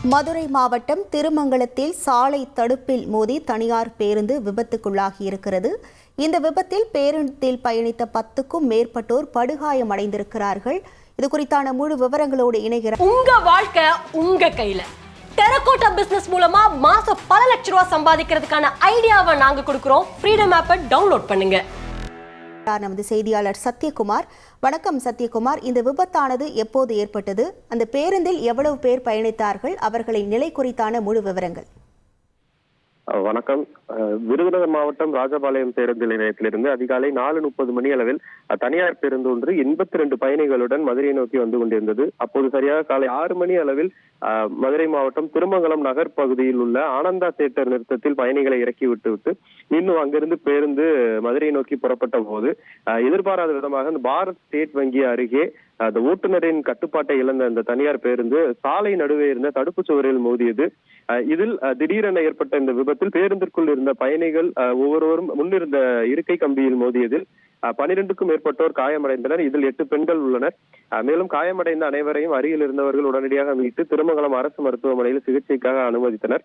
மதுரை மாவட்டம் திருமங்கலத்தில் சாலை தடுப்பில் மோதி தனியார் பேருந்து விபத்துக்குள்ளாகியிருக்கிறது. இந்த விபத்தில் பேருந்தில் பயணித்த 10க்கும் மேற்பட்டோர் படுகாயமடைந்திருக்கிறார்கள். இது குறித்தான முழு விவரங்களோடு இணைகிறார். உங்க வாழ்க்கை உங்க கையில. டெரகோட்டா பிசினஸ் மூலமா மாசம் பல லட்சம் ரூபாய் சம்பாதிக்கிறதுக்கான ஐடியாவை நாங்க கொடுக்கிறோம். ஃப்ரீடம் ஆப்பை டவுன்லோட் பண்ணுங்க. நமது செய்தியாளர் சத்யகுமார். வணக்கம் சத்யகுமார். இந்த விபத்தானது எப்போது ஏற்பட்டது? அந்த பேருந்தில் எவ்வளவு பேர் பயணித்தார்கள்? அவர்களின் நிலை குறித்தான முழு விவரங்கள். வணக்கம். விருதுநகர் மாவட்டம் ராஜபாளையம் பேருந்து நிலையத்திலிருந்து அதிகாலை 4:30 மணி அளவில் தனியார் பேருந்து ஒன்று 82 பயணிகளுடன் மதுரையை நோக்கி வந்து கொண்டிருந்தது. அப்போது சரியாக காலை 6 மணி அளவில் மதுரை மாவட்டம் திருமங்கலம் நகர் பகுதியில் உள்ள ஆனந்தா தியேட்டர் நிறுத்தத்தில் பயணிகளை இறக்கி விட்டு மீண்டும் அங்கிருந்து பேருந்து மதுரையை நோக்கி புறப்பட்ட போது எதிர்பாராத விதமாக இந்த பாரத் ஸ்டேட் வங்கி அருகே அந்த ஓட்டுநரின் கட்டுப்பாட்டை இழந்த அந்த தனியார் பேருந்து சாலை நடுவே இருந்த தடுப்பு சுவரில் மோதியது. இதில் திடீரென ஏற்பட்ட இந்த விபத்தில் பேருந்திற்குள் இருந்த பயணிகள் ஒவ்வொருவரும் முன்னிருந்த இருக்கை கம்பியில் மோதியதில் 12க்கும் மேற்பட்டோர் காயமடைந்தனர். இதில் 8 பெண்கள் உள்ளனர். மேலும் காயமடைந்த அனைவரையும் அருகில் இருந்தவர்கள் உடனடியாக மீட்டு திருமங்கலம் அரசு மருத்துவமனையில் சிகிச்சைக்காக அனுமதித்தனர்.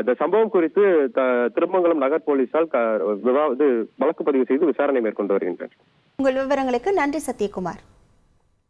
இந்த சம்பவம் குறித்து திருமங்கலம் நகர் போலீசார் வழக்கு பதிவு செய்து விசாரணை மேற்கொண்டு வருகின்றனர். உங்கள் விவரங்களுக்கு நன்றி சத்யகுமார்.